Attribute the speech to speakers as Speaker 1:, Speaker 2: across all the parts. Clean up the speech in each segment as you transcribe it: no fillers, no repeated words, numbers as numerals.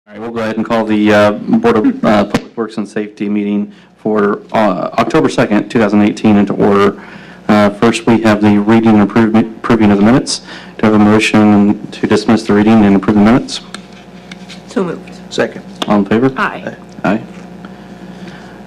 Speaker 1: All right, we'll go ahead and call the Board of Public Works and Safety meeting for October 2nd, 2018 into order. First, we have the reading and approving of the minutes. Do I have a motion to dismiss the reading and approve the minutes?
Speaker 2: So moved.
Speaker 3: Second.
Speaker 1: All in favor?
Speaker 2: Aye.
Speaker 1: Aye.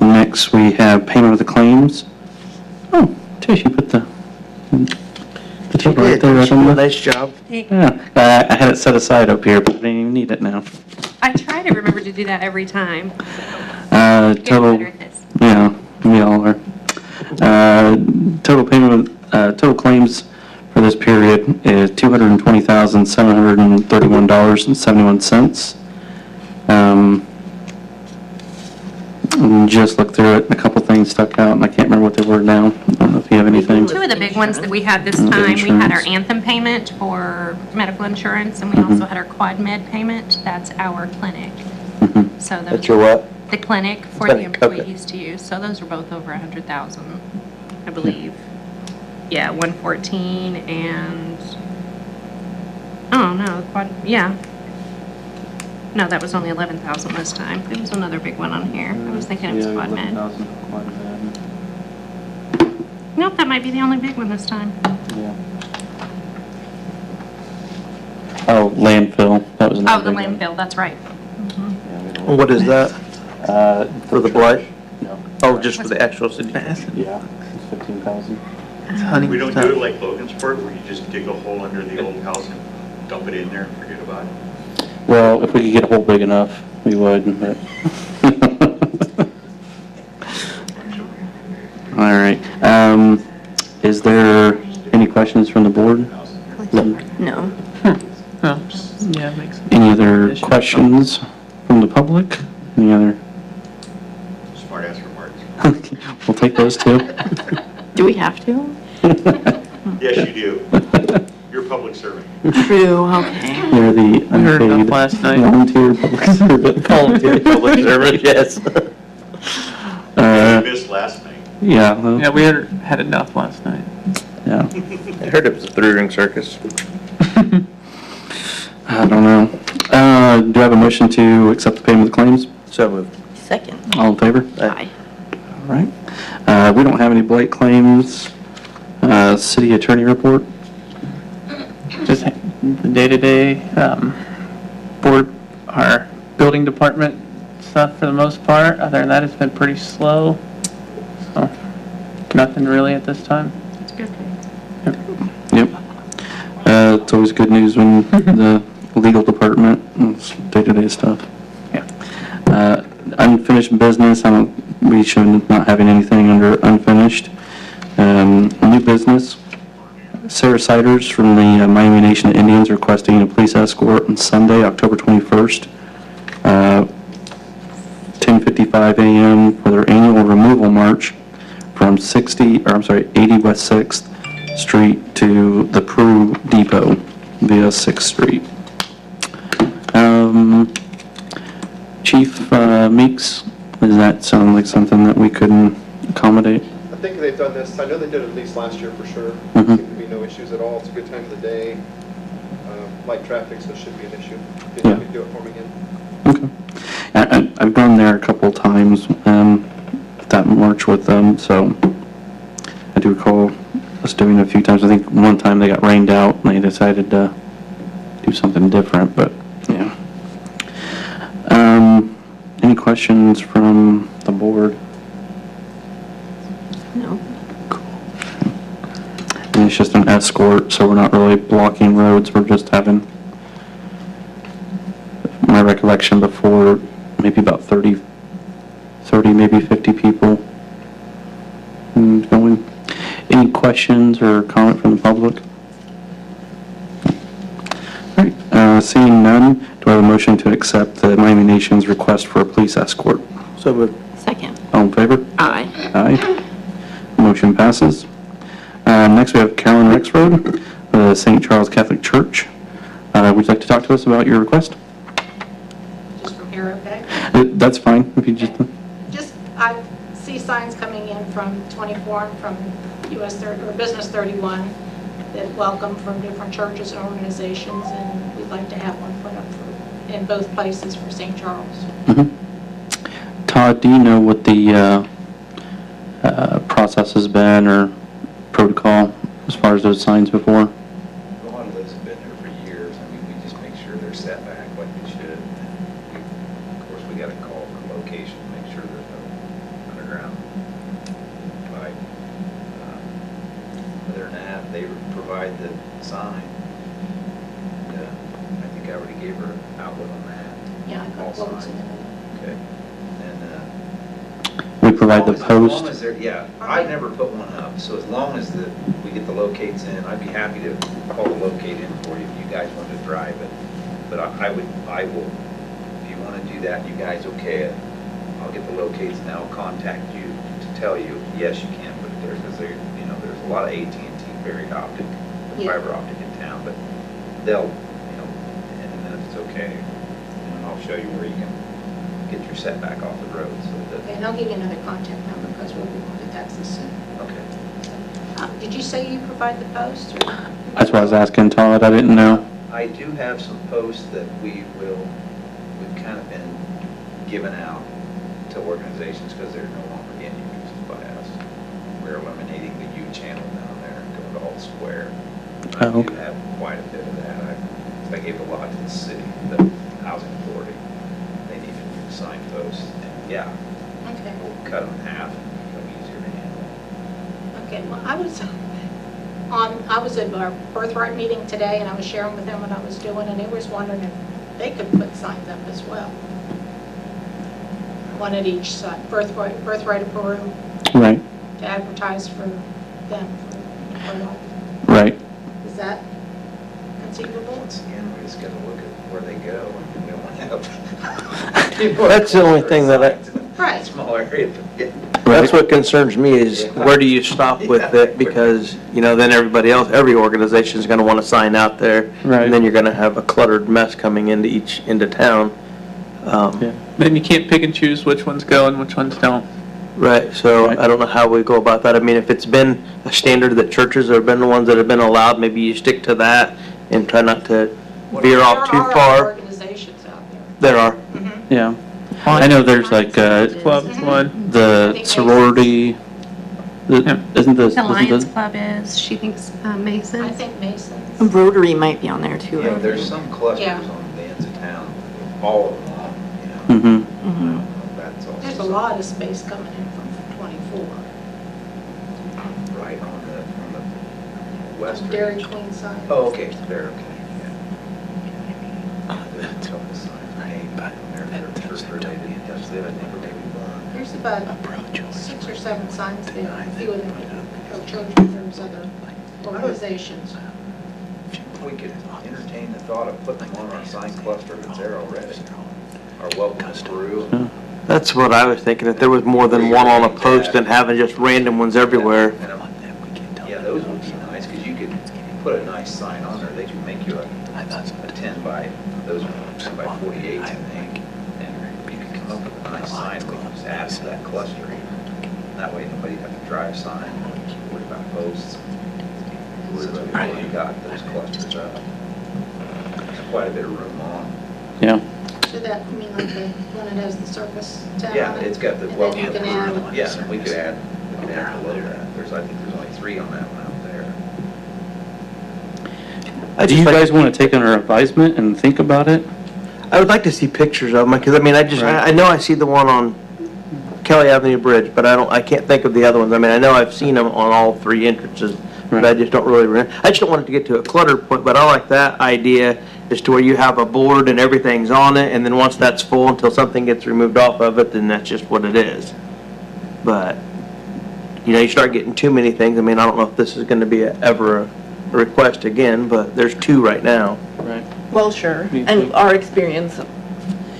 Speaker 1: Next, we have payment of the claims. Oh, Tish, you put the total right there. Right on the,
Speaker 3: Nice job.
Speaker 1: yeah, I had it set aside up here, but I didn't even need it now.
Speaker 4: I try to remember to do that every time.
Speaker 1: Total,
Speaker 4: Getting better at this.
Speaker 1: yeah, we all are. Total payment, total claims for this period is $220,731.71. Just looked through it, and a couple things stuck out, and I can't remember what they were now. I don't know if you have anything.
Speaker 4: Two of the big ones that we had this
Speaker 1: Okay,
Speaker 4: time, we had our
Speaker 1: insurance.
Speaker 4: Anthem payment for medical insurance, and we also had our Quad Med payment. That's our clinic. So those
Speaker 3: That's your what?
Speaker 4: The clinic for the
Speaker 3: Clinic, okay.
Speaker 4: employees to use. So those are both over 100,000, I believe. Yeah, 114 and, oh no, Quad, yeah. No, that was only 11,000 this time. There was another big one on here. I was thinking it was Quad Med. Nope, that might be the only big one this time.
Speaker 1: Yeah. Oh, landfill, that was
Speaker 4: Oh,
Speaker 1: another
Speaker 4: the
Speaker 1: big one.
Speaker 4: landfill, that's right.
Speaker 3: What is that? For the blight?
Speaker 1: No.
Speaker 3: Oh, just for the actual city?
Speaker 1: Yeah, it's 15,000.
Speaker 3: Honey,
Speaker 5: We don't do it like Logansport, where you just dig a hole under the old house and dump it in there and forget about it.
Speaker 1: Well, if we could get a hole big enough, we would, but. All right, is there any questions from the board?
Speaker 2: No.
Speaker 3: Yeah, makes sense.
Speaker 1: Any other questions from the public? Any other?
Speaker 5: Smart ass remarks.
Speaker 1: We'll take those too.
Speaker 2: Do we have to?
Speaker 5: Yes, you do. You're a public servant.
Speaker 2: True, okay.
Speaker 1: You're the
Speaker 3: I heard enough
Speaker 1: unpaid
Speaker 3: last night.
Speaker 1: volunteer public servant.
Speaker 3: Volunteer public servant, yes.
Speaker 5: You missed last night.
Speaker 1: Yeah. well,
Speaker 6: Yeah, we had enough last night.
Speaker 1: Yeah.
Speaker 3: I heard it was a three-ring circus.
Speaker 1: I don't know. Do I have a motion to accept the payment of the claims?
Speaker 3: So moved.
Speaker 2: Second.
Speaker 1: All in favor?
Speaker 2: Aye.
Speaker 1: All right. We don't have any blight claims. City attorney report?
Speaker 6: Just the day-to-day, board, our building department stuff for the most part. Other than that, it's been pretty slow. So, nothing really at this time.
Speaker 4: That's good.
Speaker 1: Yep. It's always good news when the legal department, it's day-to-day stuff.
Speaker 6: Yeah.
Speaker 1: Unfinished business, we should not having anything under unfinished. New business, Sarah Siders from the Miami Nation Indians requesting a police escort on Sunday, October 21st, 10:55 a.m. for their annual removal march from 80 West 6th Street to the Peru Depot via 6th Street. Chief Meeks, does that sound like something that we couldn't accommodate?
Speaker 7: I think they've done this, I know they did it at least last year for sure.
Speaker 1: Mhm.
Speaker 7: Seem to be no issues at all. It's a good time of the day. Light traffic, so it shouldn't be an issue. They
Speaker 1: Yeah.
Speaker 7: can do it for me again.
Speaker 1: Okay. I've gone there a couple times, that march with them, so I do recall us doing it a few times. I think one time they got rained out and they decided to do something different, but yeah. Any questions from the board?
Speaker 2: No.
Speaker 1: And it's just an escort, so we're not really blocking roads, we're just having, my recollection before, maybe about 30, maybe 50 people going. Any questions or comment from the public? All right, seeing none, do I have a motion to accept the Miami Nation's request for a police escort?
Speaker 3: So moved.
Speaker 2: Second.
Speaker 1: All in favor?
Speaker 2: Aye.
Speaker 1: Aye. Motion passes. Next, we have Carolyn Rexroad, the St. Charles Catholic Church. Would you like to talk to us about your request?
Speaker 8: Just from here, okay?
Speaker 1: That's fine, if you just...
Speaker 8: I see signs coming in from 24 and from US 30, or Business 31, that welcome from different churches and organizations, and we'd like to have one put up for in both places for St. Charles.
Speaker 1: Mhm. Todd, do you know what the process has been or protocol as far as those signs before?
Speaker 9: A lot of those have been there for years. I mean, we just make sure they're set back like they should. Of course, we got to call for location, make sure there's no underground pipe. Other than that, they provide the sign. And, I think I already gave her an outlet on that.
Speaker 8: Yeah, I
Speaker 9: All
Speaker 8: got quotes in
Speaker 9: signs.
Speaker 8: it.
Speaker 9: Okay. And,
Speaker 1: We provide the
Speaker 9: as long
Speaker 1: post.
Speaker 9: as they're, yeah, I've never put one up, so as long as we get the locates in, I'd be happy to call the locate in for you if you guys want to drive it. But I will, if you want to do that, you guys okay it, I'll get the locates and I'll contact you to tell you, yes, you can put it there, because there's a lot of AT&T buried optic,
Speaker 8: Yeah.
Speaker 9: fiber optic in town, but they'll, and then if it's okay, I'll show you where you can get your setback off the road, so that.
Speaker 8: Okay, and I'll give you another contact number because we'll be going to Texas soon.
Speaker 9: Okay.
Speaker 8: Did you say you provide the post? Or?
Speaker 1: That's what I was asking Todd. I didn't know.
Speaker 9: I do have some posts that we've kind of been given out to organizations because they're no longer getting used by us. We're eliminating the U channel down there and going to all square. I
Speaker 1: Oh,
Speaker 9: do
Speaker 1: okay.
Speaker 9: have quite a bit of that. I gave a lot to the city, the housing authority. They needed new signposts. And yeah,
Speaker 8: Okay.
Speaker 9: we'll cut them in half and make them easier to handle.
Speaker 8: Okay, well, I was at our birthright meeting today, and I was sharing with them what I was doing, and they was wondering if they could put signs up as well. One at each side, birthright of Peru,
Speaker 1: Right,
Speaker 8: to advertise for them, for life.
Speaker 1: right.
Speaker 8: Is that conceivable?
Speaker 9: Once again, we just got to look at where they go and we don't want to have.
Speaker 3: That's the only thing that
Speaker 8: Right.
Speaker 9: Small area.
Speaker 3: That's what concerns me is where do you stop with it? Because, then every organization's gonna want a sign out there.
Speaker 1: Right.
Speaker 3: And then you're gonna have a cluttered mess coming into town.
Speaker 1: Yeah.
Speaker 6: Then you can't pick and choose which ones go and which ones don't.
Speaker 3: Right, so
Speaker 1: Right.
Speaker 3: I don't know how we go about that. I mean, if it's been a standard that churches have been the ones that have been allowed, maybe you stick to that and try not to veer off too
Speaker 8: There are
Speaker 3: far.
Speaker 8: organizations out there.
Speaker 3: There are.
Speaker 1: Yeah. I know there's like
Speaker 6: Club's one.
Speaker 1: the sorority. Isn't
Speaker 4: The
Speaker 1: this?
Speaker 4: Lions Club is, she thinks Mason.
Speaker 8: I think Masons.
Speaker 2: Rotary might be on there too.
Speaker 9: Yeah,
Speaker 2: I
Speaker 9: there's
Speaker 2: think.
Speaker 9: some clusters
Speaker 8: Yeah.
Speaker 9: on the ends of town, all of them,
Speaker 1: Mm-hmm.
Speaker 2: Mhm.
Speaker 9: That's also.
Speaker 8: There's a lot of space coming in from 24.
Speaker 9: Right on the western.
Speaker 8: Dairy Queen side.
Speaker 9: Oh, okay, there, okay, yeah. There's a couple signs, maybe, they're church related, that's it, I think, or maybe one.
Speaker 8: There's about 6 or 7 signs there. A few of them are church, but there's other organizations.
Speaker 9: We could entertain the thought of putting them on our sign cluster that's there already. Our welcome to Peru.
Speaker 3: That's what I was thinking, if there was more than one on a post than having just random ones everywhere.
Speaker 9: Yeah, those would be nice, because you could put a nice sign on there, they could make you a 10 by, those are 10 by 48, I think. And you could come up with a nice sign, we can just add to that cluster. That way nobody'd have to drive sign, worry about posts. We've already got those clusters up. There's quite a bit of room on.
Speaker 1: Yeah.
Speaker 8: Should that mean like the one that has the circus town?
Speaker 9: Yeah,
Speaker 8: on it?
Speaker 9: it's got the
Speaker 8: And
Speaker 9: welcome
Speaker 8: then
Speaker 9: to
Speaker 8: you can
Speaker 9: Peru.
Speaker 8: add,
Speaker 9: Yeah, and we could add below that. I think there's only 3 on that one out there.
Speaker 1: Do you guys want to take under advisement and think about it?
Speaker 3: I would like to see pictures of them, because
Speaker 1: Right.
Speaker 3: I know I see the one on Kelly Avenue Bridge, but I can't think of the other ones. I mean, I know I've seen them on all 3 entrances, but I
Speaker 1: Right.
Speaker 3: just don't really remember. I just don't want it to get to a cluttered point, but I like that idea, is to where you have a board and everything's on it, and then once that's full, until something gets removed off of it, then that's just what it is. But, you start getting too many things. I mean, I don't know if this is gonna be ever a request again, but there's 2 right now.
Speaker 1: Right.
Speaker 2: Well, sure.
Speaker 1: Me
Speaker 2: And
Speaker 1: too.
Speaker 2: our experience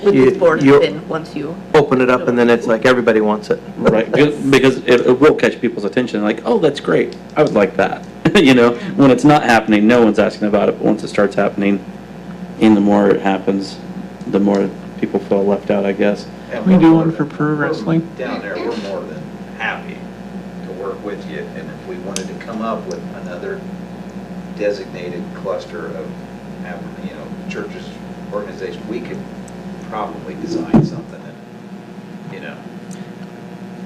Speaker 2: with
Speaker 3: You-
Speaker 2: this board
Speaker 3: you-
Speaker 2: has been once you.
Speaker 3: Open it up, and then it's like everybody wants it.
Speaker 1: Right, because it will catch people's attention, like, oh, that's great, I would like that. When it's not happening, no one's asking about it, but once it starts happening, and the more it happens, the more people feel left out, I guess.
Speaker 9: And
Speaker 6: We
Speaker 9: we're
Speaker 6: do
Speaker 9: more
Speaker 6: one for
Speaker 9: than-
Speaker 6: Peru Wrestling.
Speaker 9: Down there, we're more than happy to work with you, and if we wanted to come up with another designated cluster of, churches organization, we could probably design something and,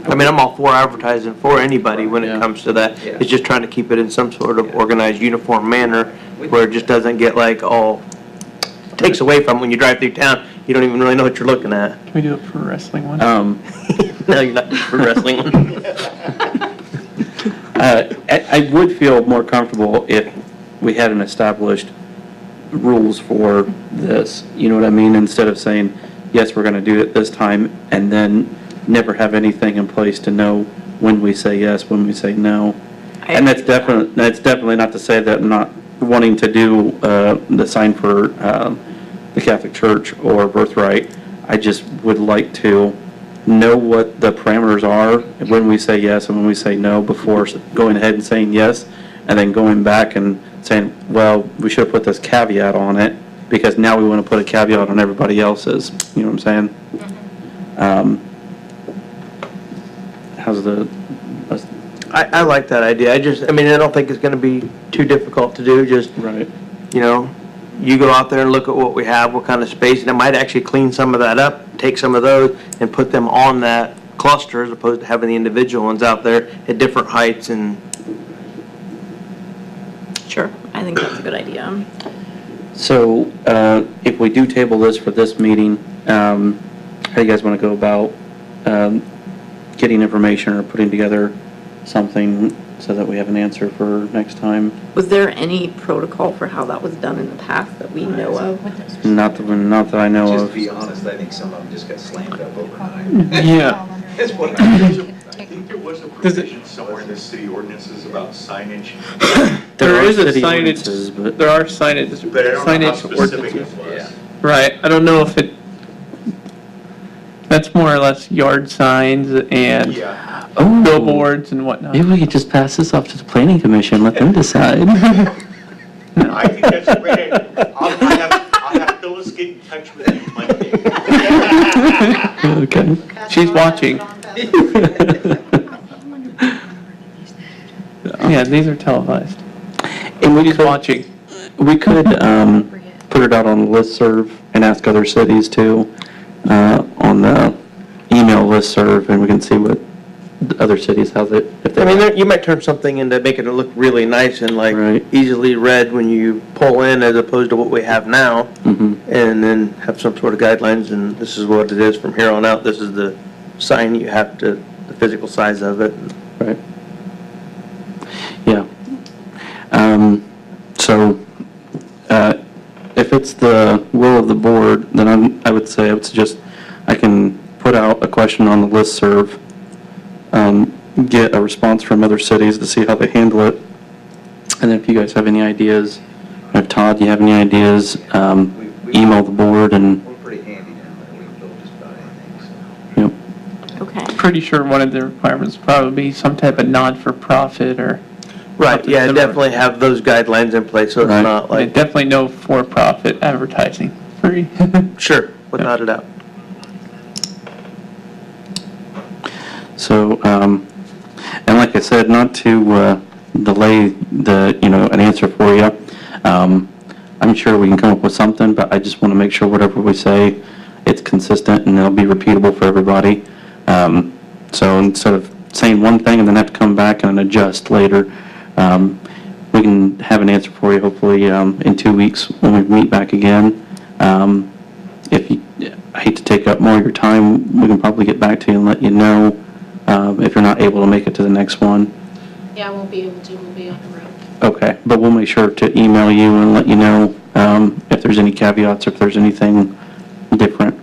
Speaker 3: I mean, I'm all for advertising for anybody when it
Speaker 6: Yeah.
Speaker 3: comes to that.
Speaker 9: Yeah.
Speaker 3: It's just trying to keep it in some sort of
Speaker 9: Yeah.
Speaker 3: organized, uniform manner where it just doesn't get like all, takes away from when you drive through town, you don't even really know what you're looking at.
Speaker 6: Can we do it for a wrestling one?
Speaker 3: No, you're not for wrestling.
Speaker 1: I would feel more comfortable if we had an established rules for this, you know what I mean? Instead of saying, yes, we're gonna do it this time, and then never have anything in place to know when we say yes, when we say no. And that's definitely not to say that I'm not wanting to do, the sign for, the Catholic Church or Birthright. I just would like to know what the parameters are when we say yes and when we say no before going ahead and saying yes, and then going back and saying, well, we should have put this caveat on it, because now we want to put a caveat on everybody else's, you know what I'm saying? How's the,
Speaker 3: I like that idea. I don't think it's gonna be too difficult to do, just,
Speaker 1: right,
Speaker 3: you know, you go out there and look at what we have, what kind of space, and it might actually clean some of that up, take some of those and put them on that cluster as opposed to having the individual ones out there at different heights and.
Speaker 2: Sure, I think that's a good idea.
Speaker 1: so, if we do table this for this meeting, how do you guys want to go about, getting information or putting together something so that we have an answer for next time?
Speaker 2: Was there any protocol for how that was done in the past that we know of?
Speaker 1: Not that I know
Speaker 9: just
Speaker 1: of.
Speaker 9: to be honest, I think some of them just got slammed up overnight.
Speaker 6: Yeah.
Speaker 9: That's what
Speaker 5: I
Speaker 9: I
Speaker 5: think there was a
Speaker 6: Does it-
Speaker 5: provision somewhere in the city ordinances about signage,
Speaker 6: There
Speaker 1: are
Speaker 6: is a
Speaker 1: city ordinances,
Speaker 6: signage,
Speaker 1: but-
Speaker 6: there are signage,
Speaker 5: but I don't know how
Speaker 6: signage
Speaker 5: specific
Speaker 6: ordinances.
Speaker 5: it was.
Speaker 9: Yeah.
Speaker 6: Right, I don't know if it, that's more or less yard signs and
Speaker 5: Yeah.
Speaker 1: Oh,
Speaker 6: billboards and whatnot.
Speaker 1: maybe we could just pass this off to the planning commission, let them decide.
Speaker 5: I think that's a great idea. I'll have Phyllis get in touch with you Monday.
Speaker 1: Okay.
Speaker 6: She's watching. Yeah, these are televised.
Speaker 1: And we
Speaker 6: She's
Speaker 1: could,
Speaker 6: watching.
Speaker 1: we could, put it out on the listserv and ask other cities too, on the email listserv, and we can see what the other cities, how they, if
Speaker 3: I mean,
Speaker 1: they.
Speaker 3: you might turn something into making it look really nice and like
Speaker 1: Right.
Speaker 3: easily read when you pull in as opposed to what we have now.
Speaker 1: Mhm.
Speaker 3: And then have some sort of guidelines and this is what it is from here on out. This is the sign you have to, the physical size of it.
Speaker 1: Right. Yeah. So, if it's the will of the board, then I would suggest I can put out a question on the listserv, get a response from other cities to see how they handle it. And then if you guys have any ideas, if Todd, you have any ideas, email the board and,
Speaker 9: We're pretty handy down there, we can build just about anything, so.
Speaker 1: yep.
Speaker 2: Okay.
Speaker 6: Pretty sure one of the requirements would probably be some type of non-for-profit or.
Speaker 3: Right,
Speaker 6: something
Speaker 3: yeah,
Speaker 6: similar.
Speaker 3: definitely have those guidelines in place so it's
Speaker 1: Right.
Speaker 3: not
Speaker 6: I
Speaker 3: like,
Speaker 6: definitely no for-profit advertising, free.
Speaker 3: sure, without a doubt.
Speaker 1: So, and like I said, not to delay an answer for you. I'm sure we can come up with something, but I just want to make sure whatever we say, it's consistent and it'll be repeatable for everybody. So instead of saying one thing and then have to come back and adjust later, we can have an answer for you hopefully in 2 weeks when we meet back again. I hate to take up more of your time, we can probably get back to you and let you know if you're not able to make it to the next one.
Speaker 8: Yeah, I won't be able to, we'll be on the road.
Speaker 1: Okay, but we'll make sure to email you and let you know if there's any caveats, if there's anything different.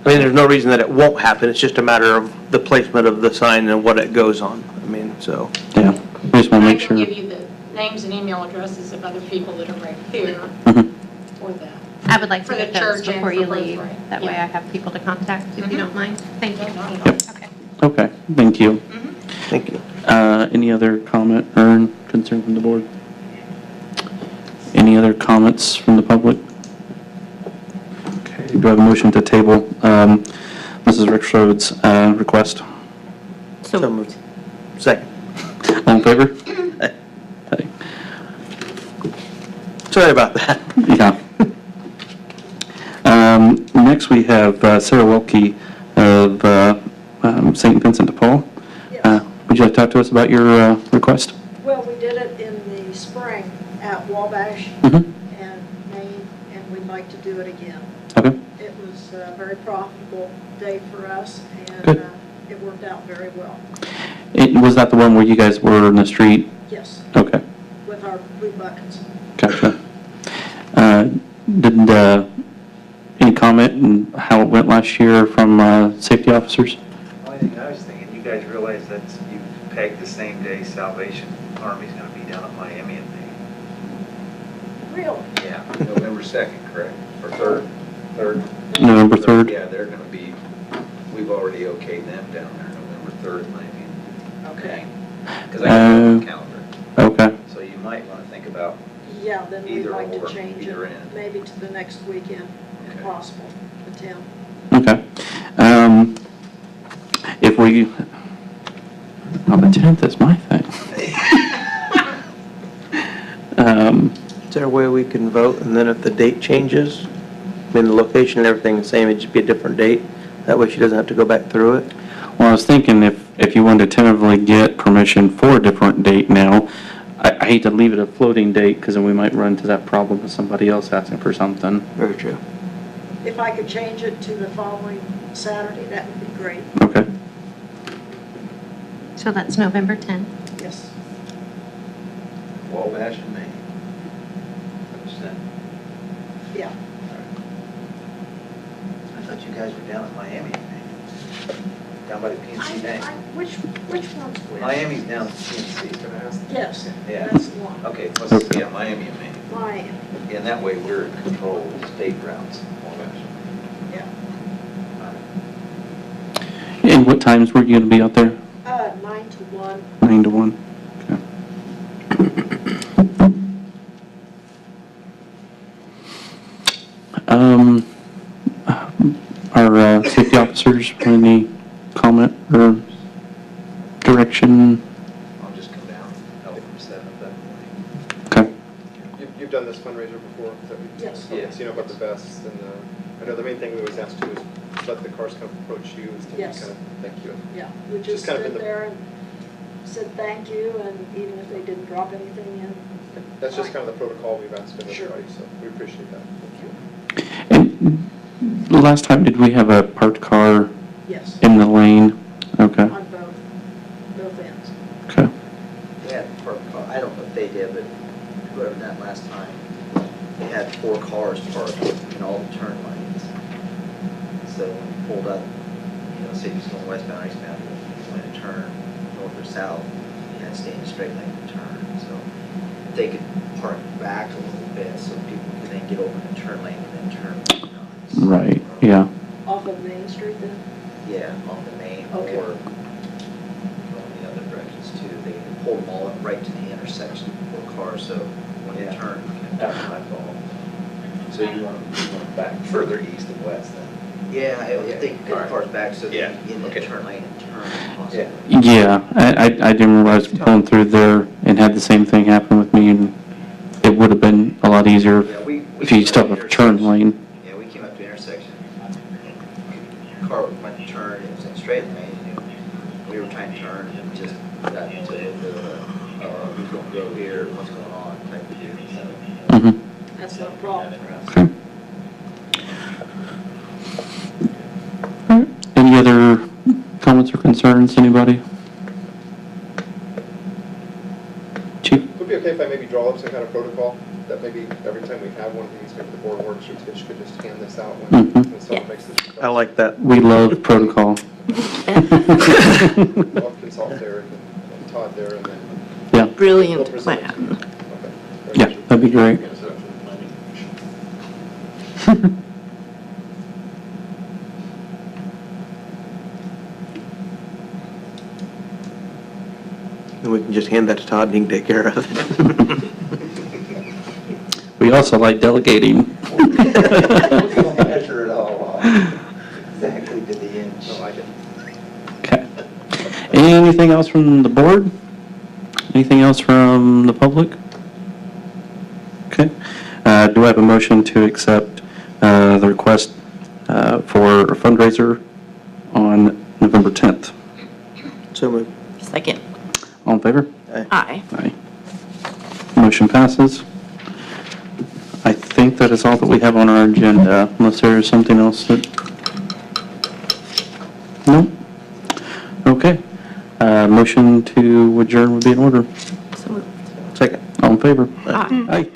Speaker 3: I mean, there's no reason that it won't happen. It's just a matter of the placement of the sign and what it goes on. I mean, so.
Speaker 1: Yeah, we just want to make sure.
Speaker 8: I can give you the names and email addresses of other people that are right here
Speaker 1: Mhm.
Speaker 8: for that.
Speaker 4: I would like
Speaker 8: For
Speaker 4: to
Speaker 8: the
Speaker 4: get those
Speaker 8: church and
Speaker 4: before
Speaker 8: for
Speaker 4: you leave.
Speaker 8: Birthright.
Speaker 4: That way
Speaker 8: Yeah.
Speaker 4: I have people to contact, if you don't mind. Thank you.
Speaker 1: Yep.
Speaker 4: Okay.
Speaker 1: Okay, thank you.
Speaker 3: Thank you.
Speaker 1: Any other comment or concern from the board? Any other comments from the public? Okay, do I have a motion to table Mrs. Rexroad's request?
Speaker 3: So moved. Second.
Speaker 1: All in favor? Aye.
Speaker 3: Sorry about that.
Speaker 1: Yeah. next we have Sarah Welke of St. Vincent de Paul.
Speaker 10: Yes.
Speaker 1: Would you like to talk to us about your request?
Speaker 10: Well, we did it in the spring at Wabash
Speaker 1: Mm-hmm.
Speaker 10: and Maine, and we'd like to do it again.
Speaker 1: Okay.
Speaker 10: It was a very profitable day for us,
Speaker 1: Good.
Speaker 10: and it worked out very well.
Speaker 1: Was that the one where you guys were in the street?
Speaker 10: Yes,
Speaker 1: Okay,
Speaker 10: with our blue buckets.
Speaker 1: gotcha. Did any comment on how it went last year from safety officers?
Speaker 9: Only thing I was thinking, you guys realize that you pegged the same day Salvation Army's gonna be down at Miami and Maine.
Speaker 10: Really?
Speaker 9: Yeah, November 2nd, correct? Or 3rd? 3rd?
Speaker 1: November 3rd?
Speaker 9: Yeah, they're gonna be, we've already okayed them down there, November 3rd, maybe.
Speaker 10: Okay.
Speaker 9: Because I got it on the calendar.
Speaker 1: Okay,
Speaker 9: So you might want to think about,
Speaker 10: Yeah, then we'd
Speaker 9: Either
Speaker 10: like
Speaker 9: or,
Speaker 10: to change
Speaker 9: either
Speaker 10: it,
Speaker 9: end.
Speaker 10: maybe to the next weekend, if
Speaker 9: Okay.
Speaker 10: possible, the 10th.
Speaker 1: okay. If we, oh, the 10th is my thing.
Speaker 3: Is there a way we can vote, and then if the date changes, I mean, the location and everything the same, it'd just be a different date? That way she doesn't have to go back through it?
Speaker 1: Well, I was thinking if you wanted to tentatively get permission for a different date now, I hate to leave it a floating date, because then we might run into that problem with somebody else asking for something.
Speaker 3: Very true.
Speaker 10: If I could change it to the following Saturday, that would be great.
Speaker 1: Okay.
Speaker 4: So that's November 10th.
Speaker 10: Yes.
Speaker 9: Wabash and Maine. Understand?
Speaker 10: Yeah.
Speaker 9: I thought you guys were down at Miami and Maine. Down by the PNC Bank.
Speaker 10: Which one's which?
Speaker 9: Miami's down at PNC.
Speaker 10: Yes,
Speaker 9: Yeah.
Speaker 10: that's the one.
Speaker 9: Okay,
Speaker 1: Okay.
Speaker 9: yeah, Miami and Maine.
Speaker 10: Miami,
Speaker 9: And that way we're in control of the state routes.
Speaker 10: yeah.
Speaker 1: And what times were you going to be out there?
Speaker 10: 9 to 1.
Speaker 1: 9 to 1? Okay. Our safety officers, any comment or direction?
Speaker 9: I'll just come down, help from 7 that morning.
Speaker 1: Okay.
Speaker 7: You've done this fundraiser before? Is that what you-
Speaker 10: Yes.
Speaker 7: Okay,
Speaker 9: Yeah.
Speaker 7: so you know about the vests and I know the main thing we always ask to do is let the cars come approach you, to
Speaker 10: Yes.
Speaker 7: kind of thank you.
Speaker 10: Yeah, we
Speaker 7: Just
Speaker 10: just
Speaker 7: kind of
Speaker 10: stood
Speaker 7: in the-
Speaker 10: there and said thank you, and even if they didn't drop anything in.
Speaker 7: That's just
Speaker 10: fine.
Speaker 7: kind of the protocol we've asked of
Speaker 10: Sure.
Speaker 7: everybody, so we appreciate that. Thank you.
Speaker 1: And the last time, did we have a parked car
Speaker 10: Yes,
Speaker 1: in the lane? Okay.
Speaker 10: on both ends.
Speaker 1: Okay.
Speaker 11: Yeah, I don't know if they did, but whoever done last time, they had 4 cars parked in all the turn lanes. So when you pulled up, say you're going westbound or eastbound, you want to turn north or south, you had to stay in a straight lane to turn. So if they could park back a little bit so people could then get over in the turn lane and then turn.
Speaker 1: Right, yeah.
Speaker 10: Off of Main Street then?
Speaker 11: Yeah, on the main
Speaker 10: Okay.
Speaker 11: or going the other directions too. They pulled them all up right to the intersection for cars, so when you turn, you can.
Speaker 9: That's my fault. So you want them back further east and west then?
Speaker 11: Yeah, if they get the
Speaker 9: Alright.
Speaker 11: cars back so they
Speaker 9: Yeah,
Speaker 11: can get in the
Speaker 9: okay.
Speaker 11: turn lane and turn possibly.
Speaker 1: Yeah, I didn't remember I was going through there and had the same thing happen with me, and it would have been a lot easier
Speaker 11: Yeah, we
Speaker 1: if you
Speaker 11: came
Speaker 1: still
Speaker 11: up
Speaker 1: have
Speaker 11: to
Speaker 1: a turn
Speaker 11: intersection.
Speaker 1: lane.
Speaker 11: Yeah, we came up to the intersection. Car went to turn, it was in straight lane, and we were trying to turn, and it just got into who's going to go here, what's going on, type of deal. So,
Speaker 1: Mhm.
Speaker 10: That's not a problem for us.
Speaker 1: Okay. All right. Any other comments or concerns, anybody? Chief?
Speaker 7: Would it be okay if I maybe draw up some kind of protocol that maybe every time we have one of these, maybe the board works or Tish could just hand this out when
Speaker 1: Mhm.
Speaker 7: someone makes this request?
Speaker 3: I like that.
Speaker 1: We love protocol.
Speaker 7: I'll consult Derek and Todd there and then.
Speaker 1: Yeah,
Speaker 2: Brilliant
Speaker 7: we'll present it to you.
Speaker 2: plan.
Speaker 7: Okay.
Speaker 1: yeah, that'd be great.
Speaker 3: And we can just hand that to Todd and he can take care of it.
Speaker 1: We also like delegating.
Speaker 11: Measure it all off, exactly to the inch.
Speaker 7: I like it.
Speaker 1: Okay. Anything else from the board? Anything else from the public? Okay. Do I have a motion to accept the request for a fundraiser on November 10th.
Speaker 3: So moved.
Speaker 2: Second.
Speaker 1: All in favor?
Speaker 2: Aye.
Speaker 1: Aye. Motion passes. I think that is all that we have on our agenda, unless there is something else that... No? Okay. Motion to adjourn would be in order.
Speaker 2: So moved.
Speaker 3: Second.
Speaker 1: All in favor?
Speaker 2: Aye.
Speaker 1: Aye.